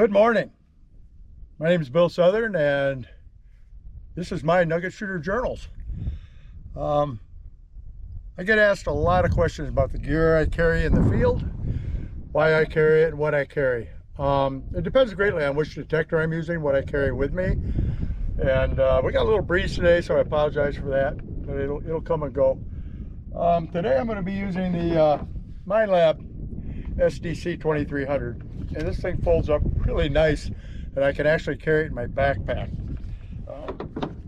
Good morning. My name is Bill Southern, and this is my Nugget Shooter Journals. I get asked a lot of questions about the gear I carry in the field, why I carry it, and what I carry. It depends greatly on which detector I'm using, what I carry with me. And we got a little breeze today, so I apologize for that, but it'll come and go. Today I'm going to be using the MindLab SDC 2300, and this thing folds up really nice, and I can actually carry it in my backpack.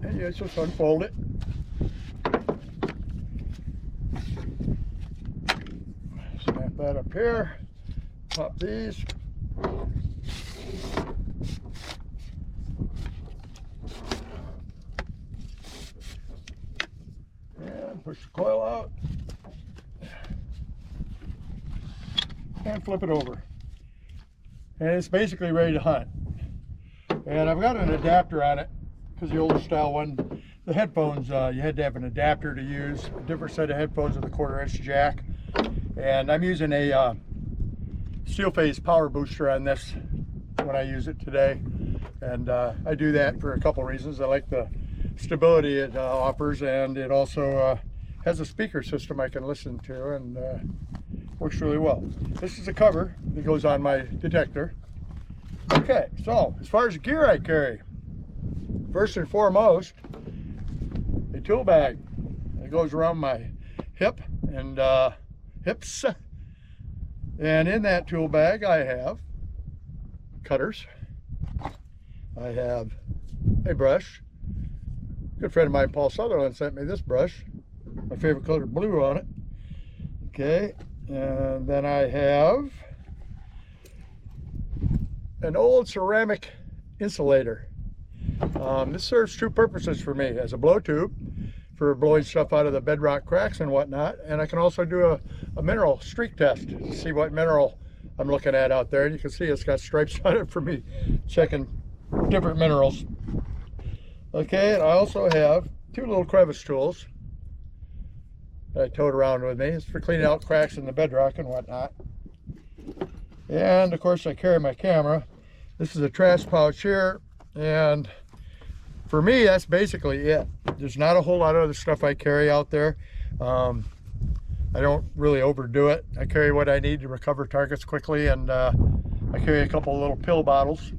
And you just unfold it. Snap that up here. Pop these. And push the coil out. And flip it over. And it's basically ready to hunt. And I've got an adapter on it, because the older style one, the headphones, you had to have an adapter to use, a different set of headphones with a 1/4-inch jack. And I'm using a steel phase power booster on this when I use it today. And I do that for a couple reasons. I like the stability it offers, and it also has a speaker system I can listen to, and works really well. This is a cover that goes on my detector. Okay, so as far as the gear I carry, first and foremost, a tool bag. It goes around my hip and hips. And in that tool bag I have cutters. I have a brush. A good friend of mine, Paul Sutherland, sent me this brush. My favorite color, blue, on it. Okay, and then I have an old ceramic insulator. This serves two purposes for me: as a blow tube for blowing stuff out of the bedrock cracks and whatnot, and I can also do a mineral streak test to see what mineral I'm looking at out there. And you can see it's got stripes on it for me checking different minerals. Okay, and I also have two little crevice tools that I tote around with me. It's for cleaning out cracks in the bedrock and whatnot. And of course I carry my camera. This is a trash pouch here, and for me that's basically it. There's not a whole lot of other stuff I carry out there. I don't really overdo it. I carry what I need to recover targets quickly, and I carry a couple of little pill bottles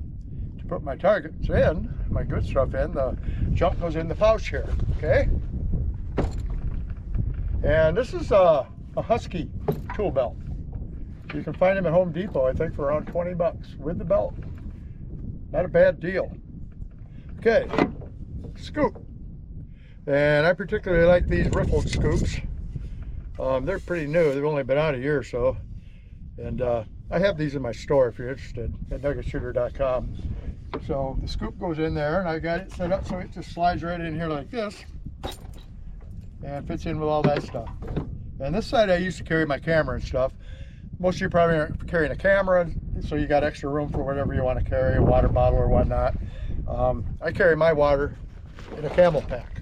to put my targets in, my good stuff in. The junk goes in the pouch here, okay? And this is a Husky tool belt. You can find them at Home Depot, I think, for around 20 bucks with the belt. Not a bad deal. Okay, scoop. And I particularly like these riffled scoops. They're pretty new. They've only been out a year or so. And I have these in my store if you're interested, at nuggetshooter.com. So the scoop goes in there, and I got it set up so it just slides right in here like this and fits in with all that stuff. And this side I used to carry my camera and stuff. Most of you probably aren't carrying a camera, so you got extra room for whatever you want to carry, a water bottle or whatnot. I carry my water in a camel pack.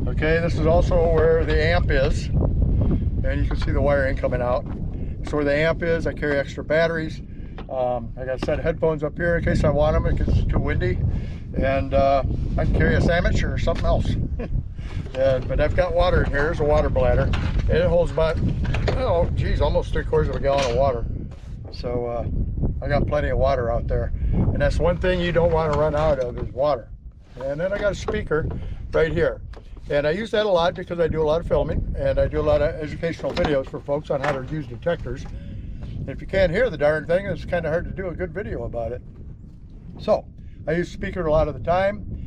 Okay, this is also where the amp is, and you can see the wiring coming out. So where the amp is, I carry extra batteries. I got a set of headphones up here in case I want them, if it's too windy. And I can carry a sandwich or something else. But I've got water in here. There's a water bladder, and it holds about, oh geez, almost 3/4 of a gallon of water. So I got plenty of water out there, and that's one thing you don't want to run out of, is water. And then I got a speaker right here, and I use that a lot because I do a lot of filming, and I do a lot of educational videos for folks on how to use detectors. And if you can't hear the darn thing, it's kind of hard to do a good video about it. So I use speaker a lot of the time.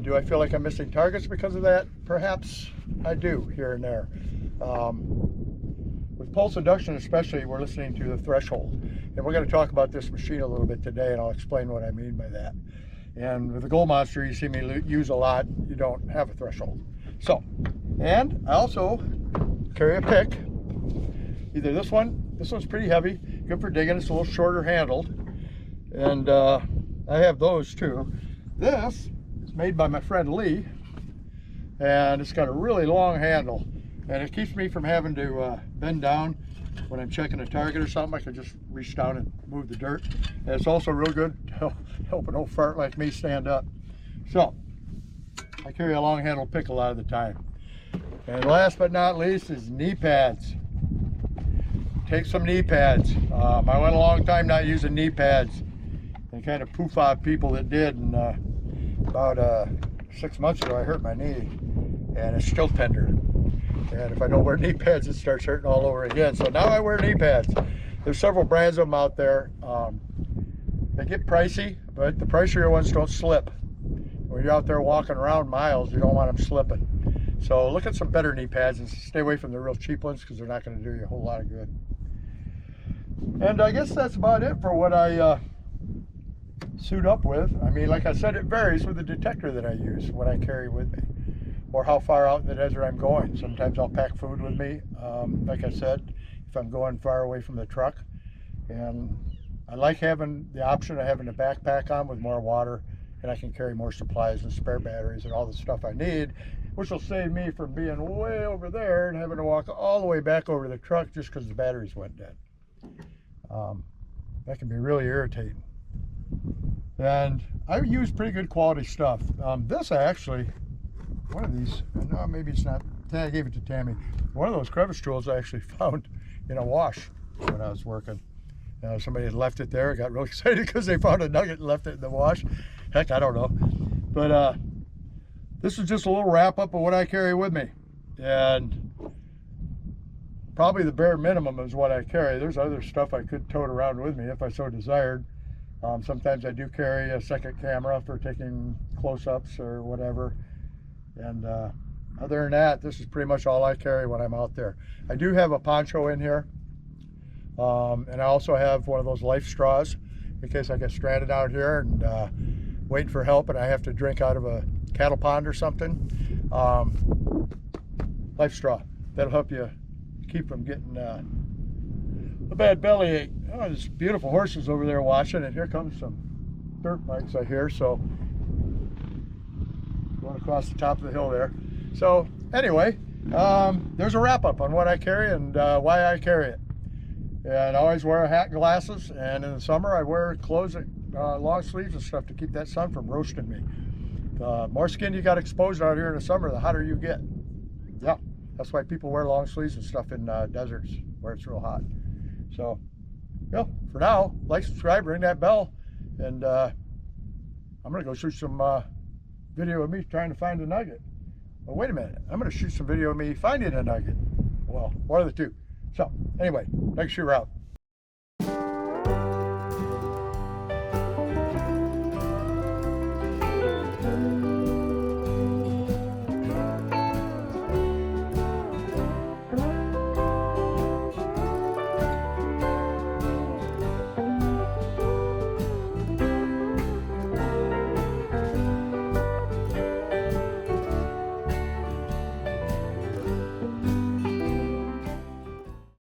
Do I feel like I'm missing targets because of that? Perhaps I do, here and there. With pulse induction especially, we're listening to the threshold. And we're going to talk about this machine a little bit today, and I'll explain what I mean by that. And with the Gold Monster, you see me use a lot, you don't have a threshold. So, and I also carry a pick. Either this one's pretty heavy, good for digging, it's a little shorter handled. And I have those too. This is made by my friend Lee, and it's got a really long handle, and it keeps me from having to bend down when I'm checking a target or something, I can just reach down and move the dirt. And it's also real good to help an old fart like me stand up. So I carry a long handled pick a lot of the time. And last but not least is knee pads. Take some knee pads. I went a long time not using knee pads. They kind of poof out people that did, and about 6 months ago I hurt my knee, and it's still tender. And if I don't wear knee pads, it starts hurting all over again. So now I wear knee pads. There's several brands of them out there. They get pricey, but the pricier ones don't slip. When you're out there walking around miles, you don't want them slipping. So look at some better knee pads and stay away from the real cheap ones, because they're not going to do you a whole lot of good. And I guess that's about it for what I suit up with. I mean, like I said, it varies with the detector that I use, what I carry with me, or how far out in the desert I'm going. Sometimes I'll pack food with me, like I said, if I'm going far away from the truck. And I like having the option of having a backpack on with more water, and I can carry more supplies and spare batteries and all the stuff I need, which will save me from being way over there and having to walk all the way back over the truck just because the batteries went dead. That can be really irritating. And I use pretty good quality stuff. This actually, one of these, no, maybe it's not, I gave it to Tammy. One of those crevice tools I actually found in a wash when I was working. Somebody had left it there, got really excited because they found a nugget and left it in the wash. Heck, I don't know. But this is just a little wrap up of what I carry with me. And probably the bare minimum is what I carry. There's other stuff I could tote around with me if I so desired. Sometimes I do carry a second camera for taking close-ups or whatever. And other than that, this is pretty much all I carry when I'm out there. I do have a poncho in here. And I also have one of those life straws in case I get stranded out here and waiting for help and I have to drink out of a cattle pond or something. Life straw. That'll help you keep from getting a bad bellyache. Oh, there's beautiful horses over there watching, and here comes some dirt bikes I hear, so going across the top of the hill there. So anyway, there's a wrap up on what I carry and why I carry it. And I always wear a hat and glasses, and in the summer I wear clothes, long sleeves and stuff to keep that sun from roasting me. The more skin you got exposed out here in the summer, the hotter you get. Yeah, that's why people wear long sleeves and stuff in deserts where it's real hot. So, yeah, for now, like, subscribe, ring that bell, and I'm gonna go shoot some video of me trying to find a nugget. Well, wait a minute, I'm gonna shoot some video of me finding a nugget. Well, one of the two. So, anyway, next year out.